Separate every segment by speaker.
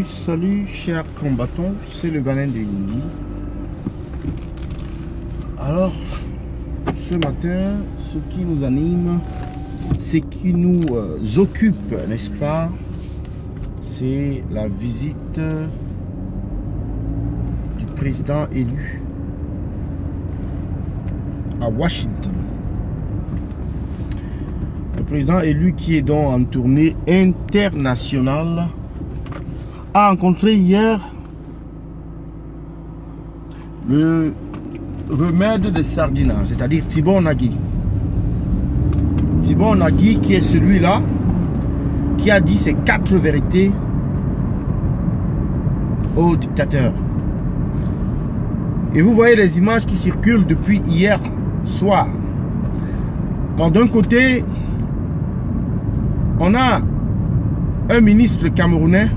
Speaker 1: Salut, chers combattants, c'est le Ghanéen de Yindi. Alors, ce matin, ce qui nous anime, ce qui nous occupe, n'est-ce pas, c'est la visite du président élu à Washington. Le président élu qui est donc en tournée internationale a rencontré hier le remède de Sardina, c'est-à-dire Thibon Nagui. Thibon Nagui qui est celui-là qui a dit ses 4 vérités au dictateur. Et vous voyez les images qui circulent depuis hier soir. Alors d'un côté, on a un ministre camerounais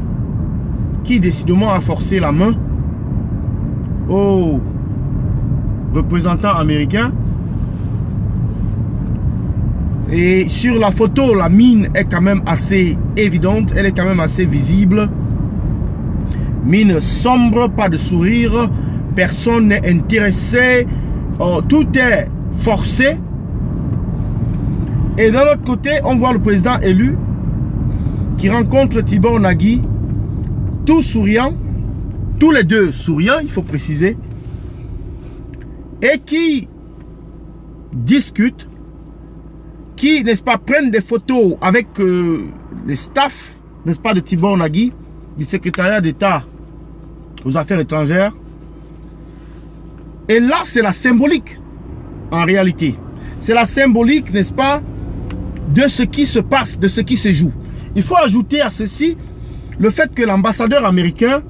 Speaker 1: qui décidément a forcé la main aux représentants américains. Et sur la photo, la mine est quand même assez évidente, elle est quand même assez visible. Mine sombre, pas de sourire, personne n'est intéressé, tout est forcé. Et d'un autre côté, on voit le président élu qui rencontre Thibon Nagui, tout souriant, tous les deux souriants, il faut préciser, et qui discutent, qui, n'est-ce pas, prennent des photos avec les staffs, n'est-ce pas, de Thibon Nagui, du secrétariat d'État aux affaires étrangères. Et là, c'est la symbolique, en réalité. C'est la symbolique, n'est-ce pas, de ce qui se passe, de ce qui se joue. Il faut ajouter à ceci le fait que l'ambassadeur américain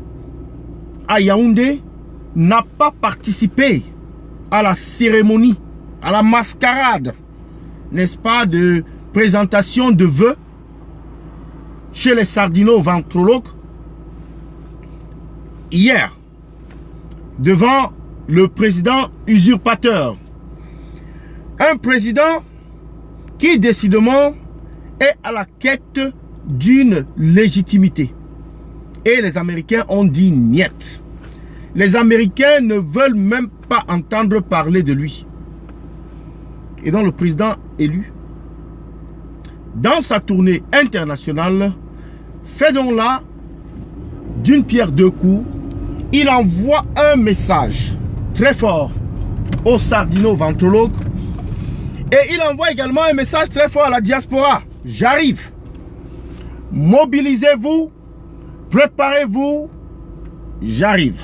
Speaker 1: à Yaoundé n'a pas participé à la cérémonie, à la mascarade, n'est-ce pas, de présentation de vœux chez les sardino-ventrologues hier, devant le président usurpateur. Un président qui décidément est à la quête d'une légitimité. Et les Américains ont dit niet. Les Américains ne veulent même pas entendre parler de lui. Et donc le président élu, dans sa tournée internationale, fait donc là, d'une pierre deux coups, il envoie un message très fort aux sardino-ventrologues. Et il envoie également un message très fort à la diaspora. J'arrive. Mobilisez-vous. Préparez-vous. J'arrive.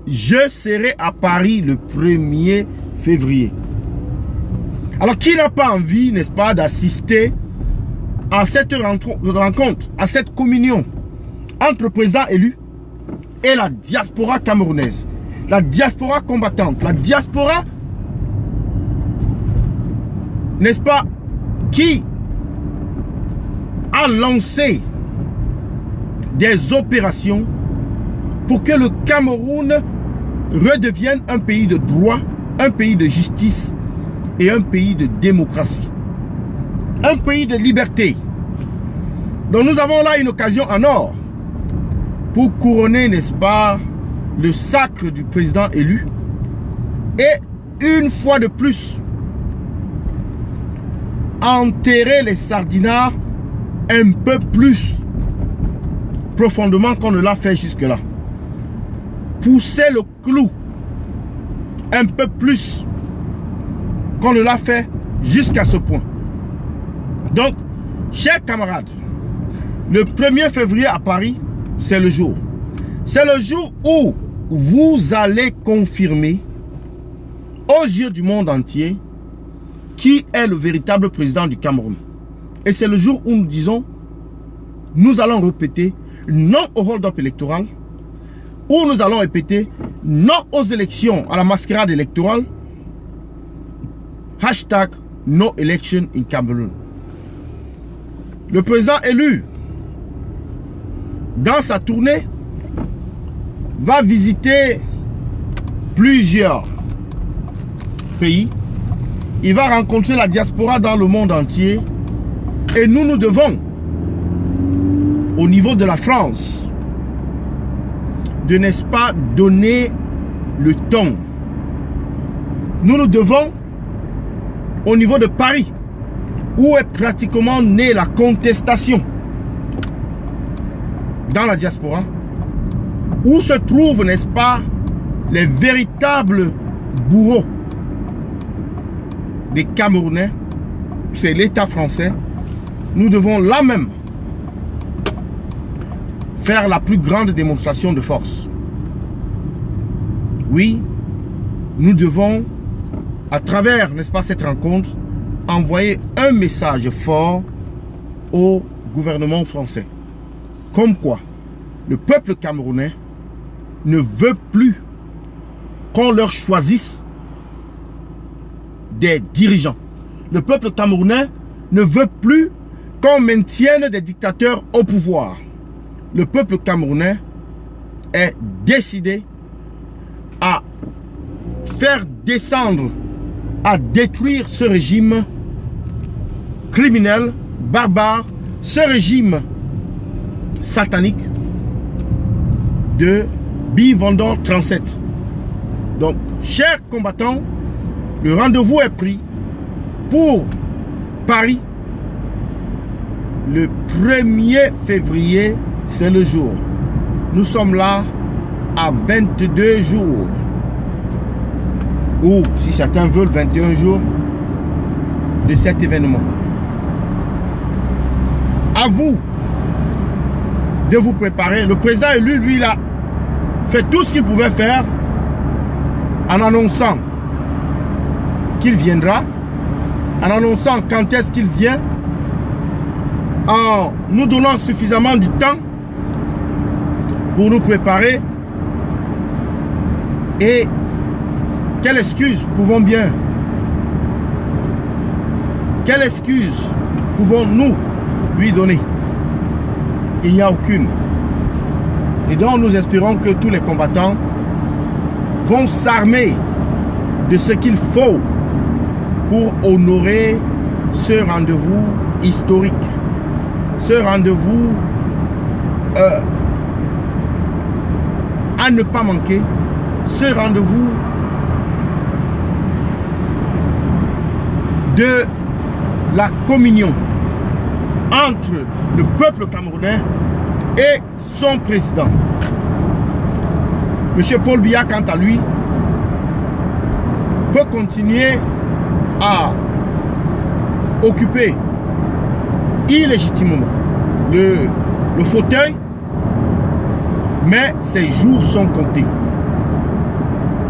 Speaker 1: Je serai à Paris le 1er février. Alors, qui n'a pas envie, n'est-ce pas, d'assister à cette rencontre, à cette communion entre le président élu et la diaspora camerounaise, la diaspora combattante, la diaspora, n'est-ce pas, qui a lancé des opérations pour que le Cameroun redevienne un pays de droit, un pays de justice et un pays de démocratie, un pays de liberté. Donc nous avons là une occasion en or pour couronner, n'est-ce pas, le sacre du président élu et une fois de plus enterrer les sardinards un peu plus profondément qu'on ne l'a fait jusque-là. Pousser le clou un peu plus qu'on ne l'a fait jusqu'à ce point. Donc, chers camarades, le 1er février à Paris, c'est le jour. C'est le jour où vous allez confirmer aux yeux du monde entier qui est le véritable président du Cameroun. Et c'est le jour où nous disons, nous allons répéter non au hold-up électoral, où nous allons répéter non aux élections, à la mascarade électorale, hashtag no election in Cameroon. Le président élu, dans sa tournée, va visiter plusieurs pays. Il va rencontrer la diaspora dans le monde entier. Et nous devons, au niveau de la France, de, n'est-ce pas, donner le ton. Nous devons, au niveau de Paris, où est pratiquement née la contestation dans la diaspora, où se trouvent, n'est-ce pas, les véritables bourreaux des Camerounais, c'est l'État français. Nous devons là même faire la plus grande démonstration de force. Oui, nous devons, à travers, n'est-ce pas, cette rencontre, envoyer un message fort au gouvernement français. Comme quoi, le peuple camerounais ne veut plus qu'on leur choisisse des dirigeants. Le peuple camerounais ne veut plus qu'on maintienne des dictateurs au pouvoir. Le peuple camerounais est décidé à faire descendre, à détruire ce régime criminel, barbare, ce régime satanique de Bivendor 37. Donc, chers combattants, le rendez-vous est pris pour Paris. Le 1er février, c'est le jour. Nous sommes là à 22 jours. Ou, si certains veulent, 21 jours de cet événement. À vous de vous préparer. Le président élu, lui, il a fait tout ce qu'il pouvait faire en annonçant qu'il viendra, en annonçant quand est-ce qu'il vient, en nous donnant suffisamment du temps pour nous préparer. Et quelle excuse quelle excuse pouvons-nous lui donner? Il n'y a aucune. Et donc nous espérons que tous les combattants vont s'armer de ce qu'il faut pour honorer ce rendez-vous historique. Ce rendez-vous à ne pas manquer. Ce rendez-vous de la communion entre le peuple camerounais et son président. Monsieur Paul Biya, quant à lui, peut continuer à occuper illégitimement le fauteuil, mais ses jours sont comptés.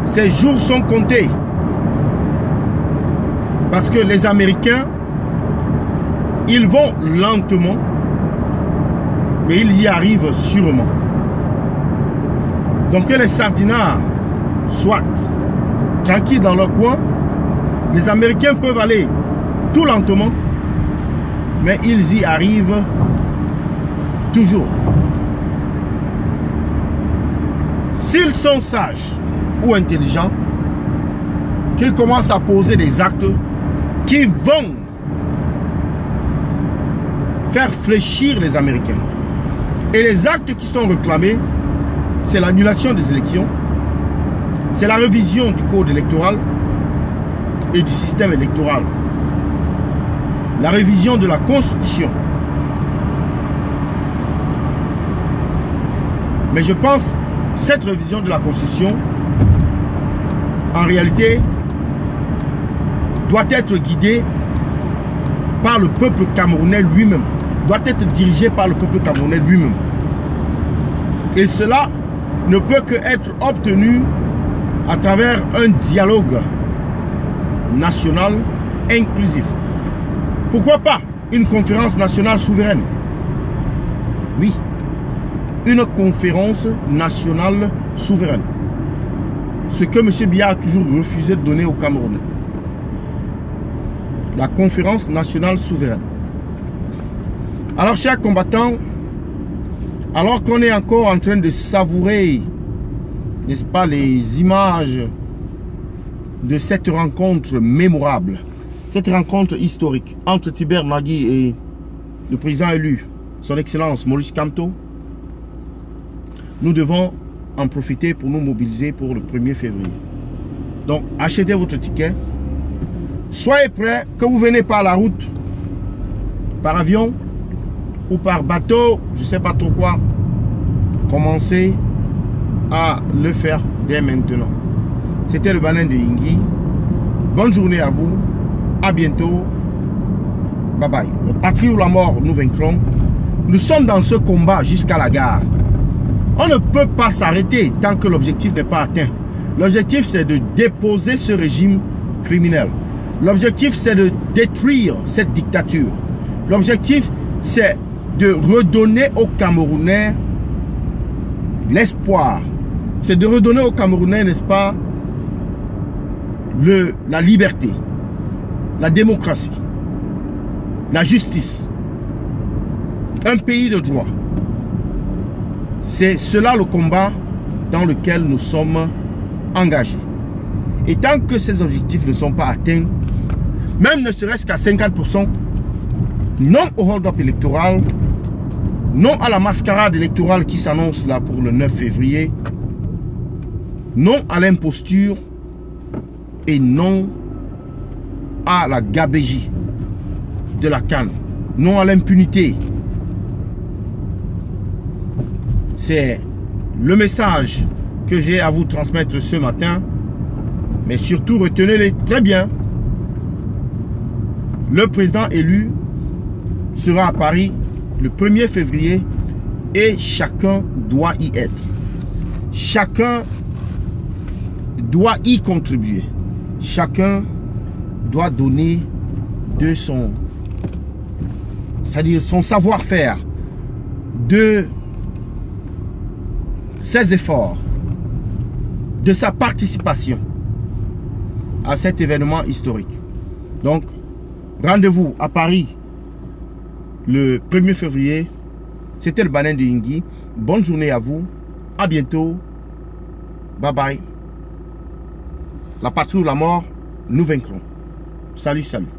Speaker 1: Ses jours sont comptés. Parce que les Américains, ils vont lentement, mais ils y arrivent sûrement. Donc que les sardinards soient tranquilles dans leur coin, les Américains peuvent aller tout lentement, mais ils y arrivent toujours. S'ils sont sages ou intelligents, qu'ils commencent à poser des actes qui vont faire fléchir les Américains. Et les actes qui sont réclamés, c'est l'annulation des élections, c'est la révision du code électoral et du système électoral, la révision de la Constitution. Mais je pense que cette révision de la Constitution, en réalité, doit être guidée par le peuple camerounais lui-même, doit être dirigée par le peuple camerounais lui-même. Et cela ne peut qu'être obtenu à travers un dialogue national inclusif. Pourquoi pas une conférence nationale souveraine? Oui, une conférence nationale souveraine. Ce que M. Biya a toujours refusé de donner au Cameroun. La conférence nationale souveraine. Alors, chers combattants, alors qu'on est encore en train de savourer, n'est-ce pas, les images de cette rencontre mémorable, cette rencontre historique entre Tibert Magui et le président élu, son Excellence Maurice Kamto, nous devons en profiter pour nous mobiliser pour le 1er février. Donc, achetez votre ticket. Soyez prêts, que vous venez par la route, par avion ou par bateau, je ne sais pas trop quoi. Commencez à le faire dès maintenant. C'était le Banin de Yingui. Bonne journée à vous. À bientôt. Bye bye. La patrie ou la mort, nous vaincrons. Nous sommes dans ce combat jusqu'à la gare. On ne peut pas s'arrêter tant que l'objectif n'est pas atteint. L'objectif, c'est de déposer ce régime criminel. L'objectif, c'est de détruire cette dictature. L'objectif, c'est de redonner aux Camerounais l'espoir. C'est de redonner aux Camerounais, n'est-ce pas, la liberté, la démocratie, la justice, un pays de droit. C'est cela le combat dans lequel nous sommes engagés. Et tant que ces objectifs ne sont pas atteints, même ne serait-ce qu'à 50%, non au hold-up électoral, non à la mascarade électorale qui s'annonce là pour le 9 février, non à l'imposture et non à la gabégie de la canne, non à l'impunité. C'est le message que j'ai à vous transmettre ce matin. Mais surtout, retenez-les très bien. Le président élu sera à Paris le 1er février et chacun doit y être. Chacun doit y contribuer. Chacun doit donner de son, c'est-à-dire son savoir-faire, de ses efforts, de sa participation à cet événement historique. Donc, rendez-vous à Paris le 1er février. C'était le Banin de Yingui. Bonne journée à vous. À bientôt. Bye bye. La patrie ou la mort, nous vaincrons. Salut, salut.